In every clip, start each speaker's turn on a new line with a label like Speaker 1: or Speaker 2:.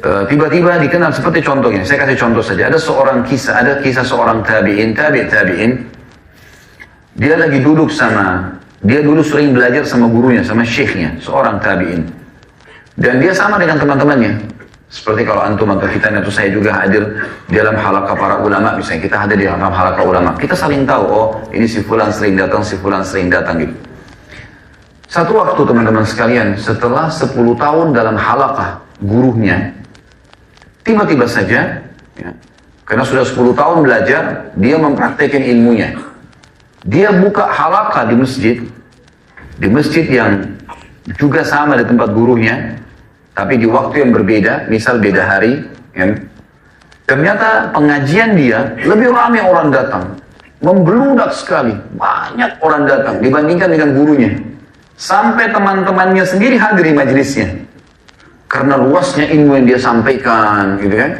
Speaker 1: Tiba-tiba dikenal seperti contohnya, saya kasih contoh saja. Ada kisah seorang tabi'in, dia lagi duduk dia dulu sering belajar sama gurunya, sama syekhnya, seorang tabi'in. Dan dia sama dengan teman-temannya. Seperti kalau antum atau kita atau saya juga hadir di dalam halaqah para ulama, misalnya kita hadir di dalam halaqah ulama, kita saling tahu, oh ini si fulan sering datang, si fulan sering datang gitu. Satu waktu teman-teman sekalian, setelah 10 tahun dalam halaqah gurunya, tiba-tiba saja, ya, karena sudah 10 tahun belajar, dia mempraktekkan ilmunya. Dia buka halaqah di masjid yang juga sama di tempat gurunya, tapi di waktu yang berbeda, misal beda hari, ya. Ternyata pengajian dia lebih ramai orang datang, membludak sekali, banyak orang datang dibandingkan dengan gurunya. Sampai teman-temannya sendiri hadir di majelisnya, karena luasnya ilmu yang dia sampaikan, gitu kan.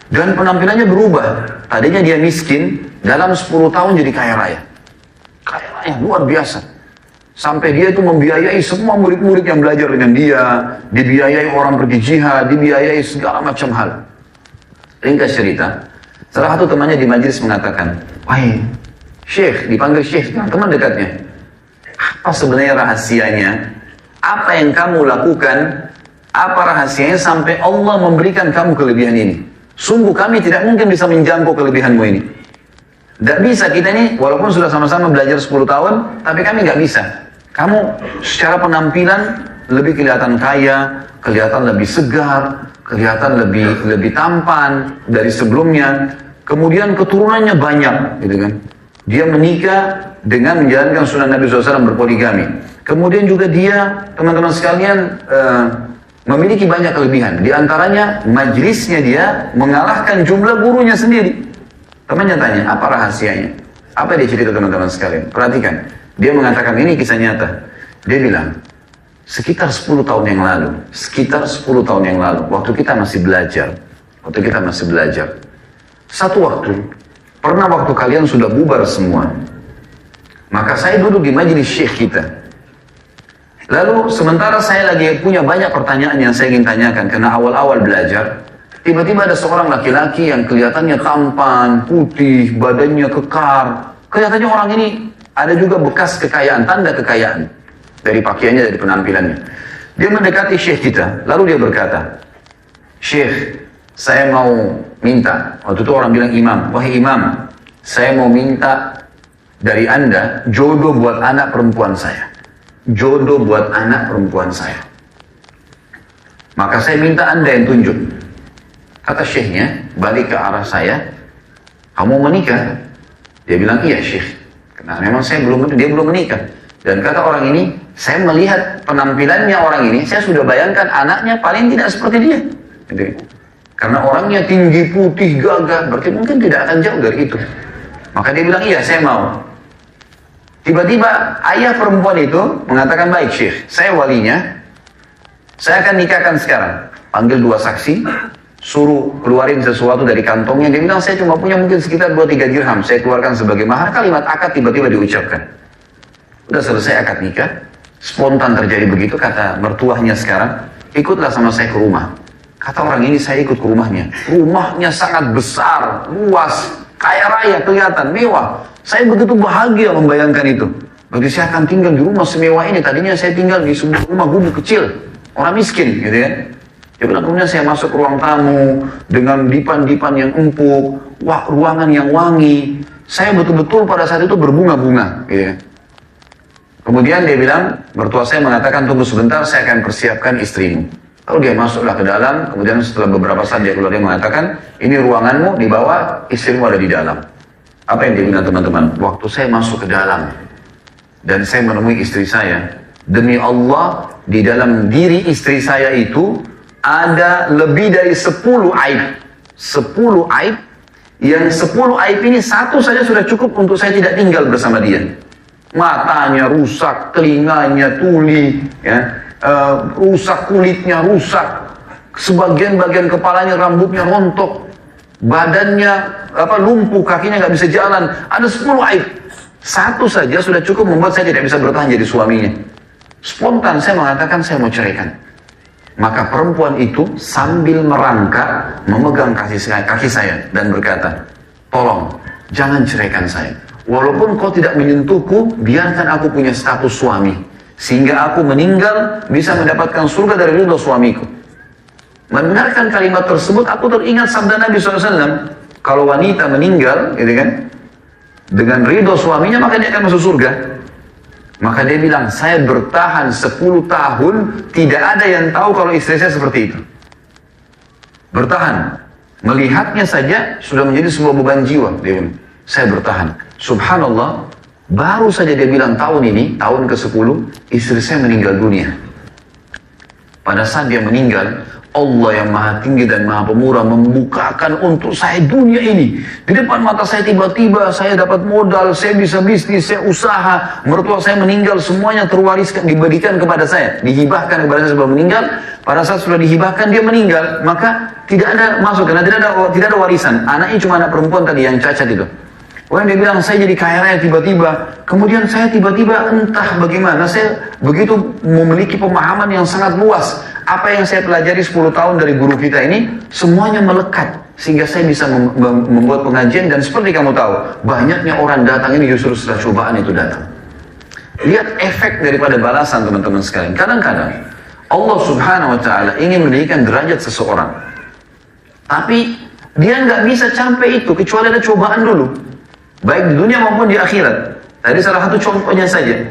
Speaker 1: Dan penampilannya berubah. Tadinya dia miskin, dalam 10 tahun jadi kaya raya. Kaya raya luar biasa. Sampai dia itu membiayai semua murid-murid yang belajar dengan dia, dibiayai orang pergi jihad, dibiayai segala macam hal. Ringkas cerita, salah satu temannya di majelis mengatakan, wahai Syekh, dipanggil Syekh, teman dekatnya, apa sebenarnya rahasianya? Apa yang kamu lakukan? Apa rahasianya sampai Allah memberikan kamu kelebihan ini? Sungguh kami tidak mungkin bisa menjangkau kelebihanmu ini. Tidak bisa kita ini, walaupun sudah sama-sama belajar 10 tahun, tapi kami nggak bisa. Kamu secara penampilan lebih kelihatan kaya, kelihatan lebih segar, kelihatan lebih tampan dari sebelumnya. Kemudian keturunannya banyak, gitu kan. Dia menikah dengan menjalankan sunnah Nabi SAW berpoligami. Kemudian juga dia, teman-teman sekalian, memiliki banyak kelebihan. Di antaranya majelisnya dia mengalahkan jumlah gurunya sendiri. Temannya tanya, apa rahasianya? Apa dia cerita teman-teman sekalian? Perhatikan. Dia mengatakan ini kisah nyata. Dia bilang, sekitar 10 tahun yang lalu, waktu kita masih belajar, satu waktu, pernah waktu kalian sudah bubar semua, maka saya duduk di majelis syekh kita. Lalu sementara saya lagi punya banyak pertanyaan yang saya ingin tanyakan, karena awal-awal belajar, tiba-tiba ada seorang laki-laki yang kelihatannya tampan, putih, badannya kekar. Kelihatannya orang ini ada juga bekas kekayaan, tanda kekayaan. Dari pakaiannya, dari penampilannya. Dia mendekati syekh kita, lalu dia berkata, Syekh, saya mau minta, waktu itu orang bilang imam, wahai imam, saya mau minta dari Anda jodoh buat anak perempuan saya. Jodoh buat anak perempuan saya. Maka saya minta Anda yang tunjuk. Kata syekhnya, balik ke arah saya, kamu menikah? Dia bilang, iya syekh. Karena memang dia belum menikah. Dan kata orang ini, saya melihat penampilannya orang ini, saya sudah bayangkan anaknya paling tidak seperti dia. Gitu. Karena orangnya tinggi, putih, gagah, berarti mungkin tidak akan jauh dari itu. Maka dia bilang, iya saya mau. Tiba-tiba ayah perempuan itu mengatakan, baik syekh, saya walinya, saya akan nikahkan sekarang. Panggil 2 saksi, suruh keluarin sesuatu dari kantongnya. Dia bilang, saya cuma punya mungkin sekitar 2-3 dirham. Saya keluarkan sebagai mahar. Kalimat akad tiba-tiba diucapkan. Udah selesai akad nikah. Spontan terjadi begitu. Kata mertuahnya sekarang, ikutlah sama saya ke rumah. Kata orang ini, saya ikut ke rumahnya. Rumahnya sangat besar, luas, kaya raya, kelihatan, mewah. Saya begitu bahagia membayangkan itu. Berarti saya akan tinggal di rumah semewah ini. Tadinya saya tinggal di sebuah rumah gubuk kecil. Orang miskin, gitu kan. Dia bilang, kemudian saya masuk ruang tamu dengan dipan-dipan yang empuk, ruangan yang wangi. Saya betul-betul pada saat itu berbunga-bunga. Gitu. Kemudian dia bilang, mertua saya mengatakan, tunggu sebentar, saya akan persiapkan istrimu. Lalu dia masuklah ke dalam, kemudian setelah beberapa saat dia keluar, dia mengatakan, ini ruanganmu, di bawah, istrimu ada di dalam. Apa yang dia bilang teman-teman? Waktu saya masuk ke dalam, dan saya menemui istri saya, demi Allah, di dalam diri istri saya itu, ada lebih dari 10 aib. 10 aib, yang 10 aib ini satu saja sudah cukup untuk saya tidak tinggal bersama dia. Matanya rusak, telinganya tuli, ya, rusak kulitnya, rusak. Sebagian-bagian kepalanya, rambutnya rontok. Badannya lumpuh, kakinya nggak bisa jalan. Ada 10 aib. Satu saja sudah cukup membuat saya tidak bisa bertahan jadi suaminya. Spontan saya mengatakan saya mau ceraikan. Maka perempuan itu sambil merangkak memegang kaki saya dan berkata, tolong jangan ceraikan saya. Walaupun kau tidak menyentuhku, biarkan aku punya status suami. Sehingga aku meninggal bisa mendapatkan surga dari ridho suamiku. Mendengarkan kalimat tersebut, aku teringat sabda Nabi SAW. Kalau wanita meninggal, gitu kan, dengan ridho suaminya, maka dia akan masuk surga. Maka dia bilang, saya bertahan 10 tahun, tidak ada yang tahu kalau istri saya seperti itu. Bertahan. Melihatnya saja sudah menjadi sebuah beban jiwa. Dia bilang, saya bertahan. Subhanallah, baru saja dia bilang tahun ini, tahun ke-10, istri saya meninggal dunia. Pada saat dia meninggal, Allah yang maha tinggi dan maha pemurah membukakan untuk saya dunia ini. Di depan mata saya tiba-tiba saya dapat modal, saya bisa bisnis, saya usaha. Mertua saya meninggal, semuanya terwariskan, diberikan kepada saya. Dihibahkan kepada saya sebelum meninggal. Pada saat sudah dihibahkan dia meninggal, maka tidak ada masuk, karena tidak ada warisan. Anaknya cuma anak perempuan tadi yang cacat itu. Orang dia bilang, saya jadi kaya raya tiba-tiba. Kemudian saya tiba-tiba entah bagaimana, saya begitu memiliki pemahaman yang sangat luas. Apa yang saya pelajari 10 tahun dari guru kita ini, semuanya melekat. Sehingga saya bisa membuat pengajian, dan seperti kamu tahu, banyaknya orang datang ini justru setelah cobaan itu datang. Lihat efek daripada balasan teman-teman sekalian. Kadang-kadang, Allah subhanahu wa ta'ala ingin meninggikan derajat seseorang. Tapi, dia nggak bisa sampai itu, kecuali ada cobaan dulu. Baik di dunia maupun di akhirat. Tadi salah satu contohnya saja.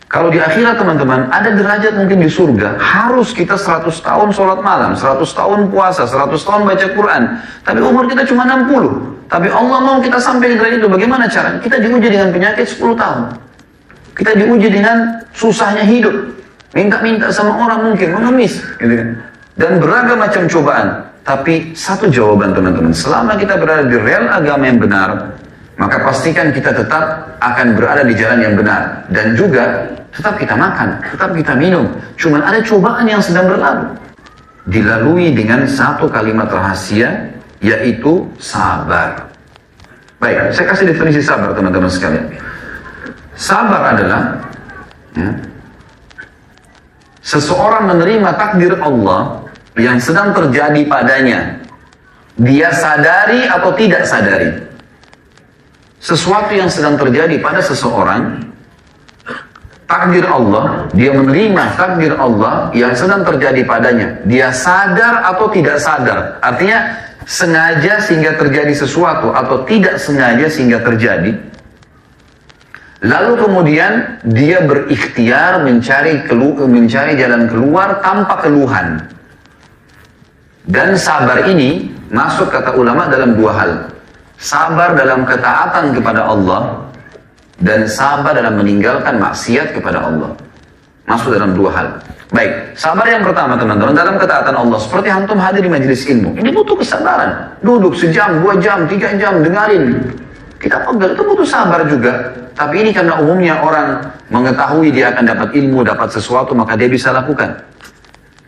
Speaker 1: Kalau di akhirat teman-teman, ada derajat mungkin di surga. Harus kita 100 tahun sholat malam, 100 tahun puasa, 100 tahun baca Quran. Tapi umur kita cuma 60. Tapi Allah mau kita sampai di derajat itu. Bagaimana caranya? Kita diuji dengan penyakit 10 tahun. Kita diuji dengan susahnya hidup. Minta-minta sama orang mungkin, mengemis. Gitu kan. Dan beragam macam cobaan. Tapi satu jawaban teman-teman. Selama kita berada di real agama yang benar, maka pastikan kita tetap akan berada di jalan yang benar. Dan juga tetap kita makan, tetap kita minum. Cuman ada cobaan yang sedang berlalu. Dilalui dengan satu kalimat rahasia, yaitu sabar. Baik, saya kasih definisi sabar teman-teman sekalian. Sabar adalah seseorang menerima takdir Allah yang sedang terjadi padanya. Dia sadari atau tidak sadari. Sesuatu yang sedang terjadi pada seseorang, takdir Allah, dia menerima takdir Allah yang sedang terjadi padanya. Dia sadar atau tidak sadar. Artinya, sengaja sehingga terjadi sesuatu atau tidak sengaja sehingga terjadi. Lalu kemudian dia berikhtiar mencari jalan keluar tanpa keluhan. Dan sabar ini masuk kata ulama dalam dua hal. Sabar dalam ketaatan kepada Allah dan sabar dalam meninggalkan maksiat kepada Allah. Masuk dalam dua hal. Baik, sabar yang pertama teman-teman dalam ketaatan Allah. Seperti antum hadir di majelis ilmu. Ini butuh kesabaran. Duduk sejam, 2 jam, 3 jam dengarin. Kita pegang, itu butuh sabar juga. Tapi ini karena umumnya orang mengetahui dia akan dapat ilmu, dapat sesuatu, maka dia bisa lakukan.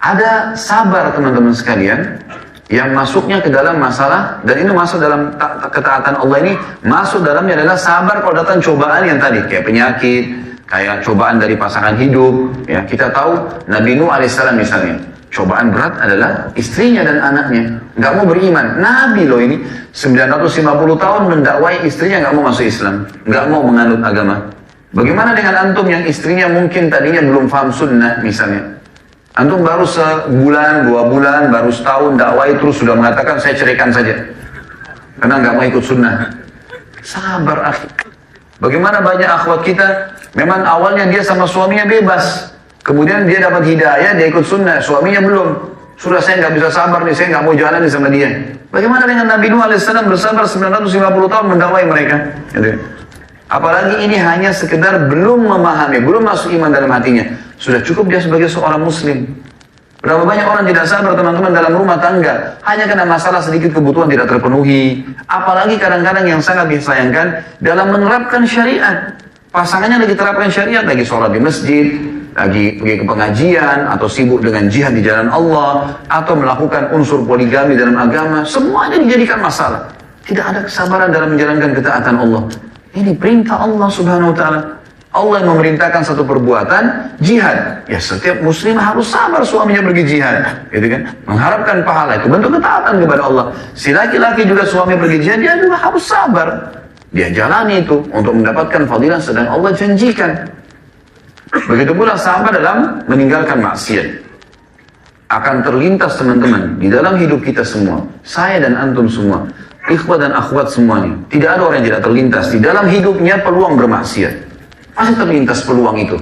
Speaker 1: Ada sabar teman-teman sekalian yang masuknya ke dalam masalah, dan ini masuk dalam ketaatan Allah ini, masuk dalamnya adalah sabar kalau datang cobaan yang tadi, kayak penyakit, kayak cobaan dari pasangan hidup. Ya, kita tahu Nabi Nuh alaihissalam misalnya, cobaan berat adalah istrinya dan anaknya, nggak mau beriman. Nabi loh ini, 950 tahun mendakwai istrinya nggak mau masuk Islam, nggak mau menganut agama. Bagaimana dengan antum yang istrinya mungkin tadinya belum paham sunnah misalnya? Antum baru sebulan, 2 bulan, baru setahun dakwai terus sudah mengatakan saya ceraikan saja. Karena nggak mau ikut sunnah. Sabar akhi. Bagaimana banyak akhwat kita, memang awalnya dia sama suaminya bebas. Kemudian dia dapat hidayah, dia ikut sunnah, suaminya belum. Sudah saya nggak bisa sabar nih, saya nggak mau jalan sama dia. Bagaimana dengan Nabi Nuh alaihissalam bersabar 950 tahun mendakwai mereka? Gitu. Apalagi ini hanya sekedar belum memahami, belum masuk iman dalam hatinya. Sudah cukup dia sebagai seorang muslim. Berapa banyak orang tidak sabar teman-teman dalam rumah tangga. Hanya karena masalah sedikit kebutuhan tidak terpenuhi. Apalagi kadang-kadang yang sangat disayangkan dalam menerapkan syariat. Pasangannya lagi terapkan syariat, lagi sholat di masjid, lagi pergi ke pengajian, atau sibuk dengan jihad di jalan Allah, atau melakukan unsur poligami dalam agama. Semuanya dijadikan masalah. Tidak ada kesabaran dalam menjalankan ketaatan Allah. Ini perintah Allah subhanahu wa ta'ala. Allah yang memerintahkan satu perbuatan, jihad. Ya setiap muslim harus sabar suaminya pergi jihad, gitu kan? Mengharapkan pahala itu bentuk ketaatan kepada Allah. Si laki-laki juga suami pergi jihad, dia juga harus sabar. Dia jalani itu untuk mendapatkan fadilah sedang Allah janjikan. Begitu pula sabar dalam meninggalkan maksiat. Akan terlintas teman-teman di dalam hidup kita semua, saya dan antum semua, ikhwat dan akhwat semuanya. Tidak ada orang yang tidak terlintas di dalam hidupnya peluang bermaksiat. Pasti terlintas peluang itu.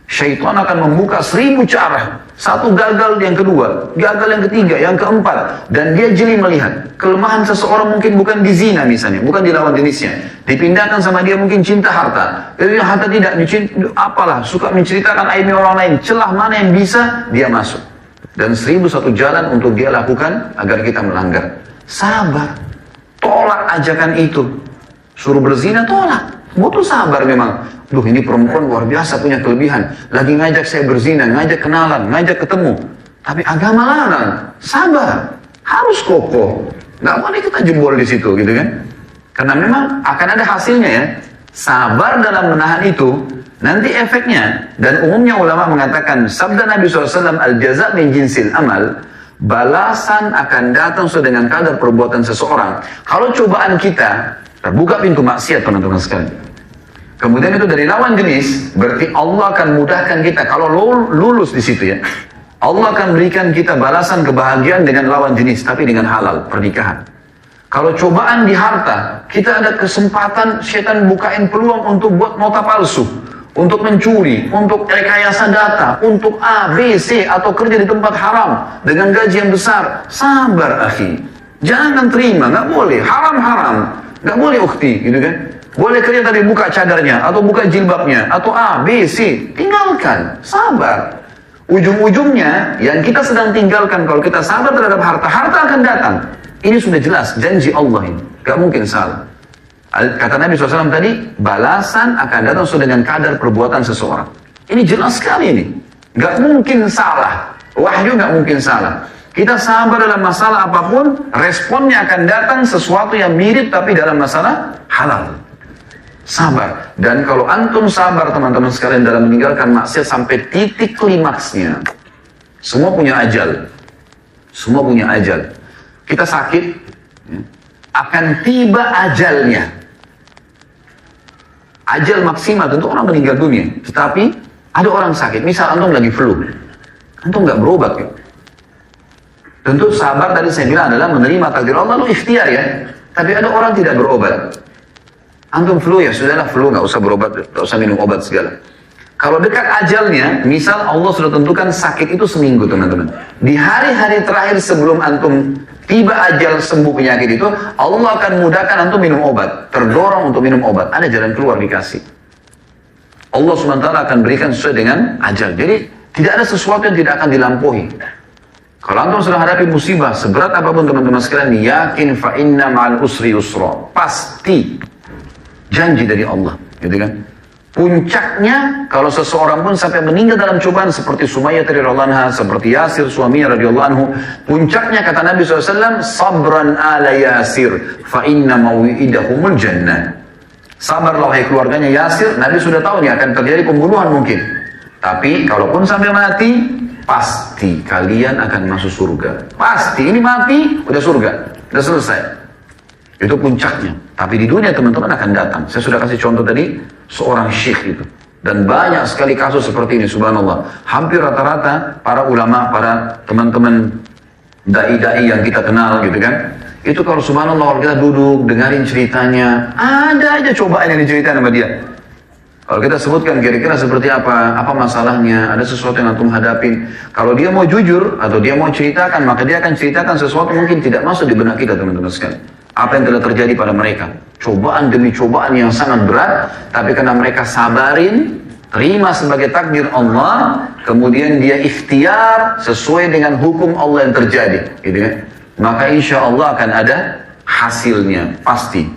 Speaker 1: Syaitan akan membuka 1000 cara. Satu gagal, yang kedua, gagal yang ketiga, yang keempat. Dan dia jeli melihat kelemahan seseorang mungkin bukan di zina misalnya, bukan di lawan jenisnya. Dipindahkan sama dia mungkin cinta harta. Jadi harta tidak, apalah, suka menceritakan aibnya orang lain. Celah mana yang bisa, dia masuk. Dan 1001 jalan untuk dia lakukan agar kita melanggar. Sabar. Tolak ajakan itu. Suruh berzina, tolak. Butuh sabar memang. Duh, ini perempuan luar biasa punya kelebihan. Lagi ngajak saya berzina, ngajak kenalan, ngajak ketemu. Tapi agama larang. Sabar. Harus kokoh. Nggak boleh kita jebol di situ, gitu kan? Karena memang akan ada hasilnya ya. Sabar dalam menahan itu, nanti efeknya. Dan umumnya ulama mengatakan, sabda Nabi SAW, al-jaza' min jinsil amal, balasan akan datang sesuai dengan kadar perbuatan seseorang. Kalau cobaan kita, terbuka pintu maksiat teman-teman sekalian. Kemudian itu dari lawan jenis, berarti Allah akan mudahkan kita kalau lulus di situ ya. Allah akan berikan kita balasan kebahagiaan dengan lawan jenis, tapi dengan halal, pernikahan. Kalau cobaan di harta, kita ada kesempatan setan bukain peluang untuk buat nota palsu, untuk mencuri, untuk rekayasa data, untuk A, B, C, atau kerja di tempat haram dengan gaji yang besar. Sabar akhi, jangan terima, nggak boleh, haram-haram. Nggak boleh ukhti, gitu kan? Boleh kerja tadi buka cadarnya, atau buka jilbabnya, atau A, B, C. Tinggalkan, sabar. Ujung-ujungnya, yang kita sedang tinggalkan, kalau kita sabar terhadap harta, harta akan datang. Ini sudah jelas, janji Allah ini. Nggak mungkin salah. Kata Nabi SAW tadi, balasan akan datang sesuai dengan kadar perbuatan seseorang. Ini jelas sekali ini. Nggak mungkin salah. Wahyu nggak mungkin salah. Kita sabar dalam masalah apapun, responnya akan datang sesuatu yang mirip tapi dalam masalah halal. Sabar. Dan kalau antum sabar teman-teman sekalian dalam meninggalkan maksiat sampai titik klimaksnya, semua punya ajal. Semua punya ajal. Kita sakit, akan tiba ajalnya. Ajal maksimal tentu orang meninggal dunia. Tetapi ada orang sakit, misal antum lagi flu, antum nggak berobat ya. Tentu sabar tadi saya bilang adalah menerima takdir Allah, lalu ikhtiar ya. Tapi ada orang tidak berobat. Antum flu ya sudahlah flu, nggak usah berobat, nggak usah minum obat segala. Kalau dekat ajalnya, misal Allah sudah tentukan sakit itu seminggu teman-teman. Di hari-hari terakhir sebelum antum tiba ajal sembuh penyakit itu, Allah akan mudahkan antum minum obat. Terdorong untuk minum obat. Ada jalan keluar dikasih. Allah SWT akan berikan sesuai dengan ajal. Jadi tidak ada sesuatu yang tidak akan dilampaui. Kalau antum sudah hadapi musibah, seberat apapun teman-teman sekalian, yakin fa inna ma'al usri yusra. Pasti janji dari Allah, gitu kan? Puncaknya kalau seseorang pun sampai meninggal dalam cobaan seperti Sumayyah radhiyallahu anha, seperti Yasir suaminya radhiyallahu anhu, puncaknya kata Nabi SAW, sabran ala Yasir, fa inna maw'idahumul jannah. Sabarlah wahai keluarganya Yasir, Nabi sudah tahu nih akan terjadi pembunuhan mungkin. Tapi kalaupun sampai mati, pasti kalian akan masuk surga. Pasti, ini mati, udah surga, udah selesai. Itu puncaknya. Tapi di dunia teman-teman akan datang. Saya sudah kasih contoh tadi, seorang syekh itu. Dan banyak sekali kasus seperti ini, subhanallah. Hampir rata-rata para ulama, para teman-teman da'i-da'i yang kita kenal gitu kan. Itu kalau subhanallah kalau kita duduk, dengarin ceritanya, ada aja cobaan yang diceritain sama dia. Kalau kita sebutkan kira-kira seperti apa masalahnya, ada sesuatu yang antum hadapin. Kalau dia mau jujur, atau dia mau ceritakan, maka dia akan ceritakan sesuatu mungkin tidak masuk di benak kita teman-teman sekalian. Apa yang telah terjadi pada mereka. Cobaan demi cobaan yang sangat berat, tapi karena mereka sabarin, terima sebagai takdir Allah, kemudian dia ikhtiar sesuai dengan hukum Allah yang terjadi. Gitu kan? Maka insya Allah akan ada hasilnya, pasti.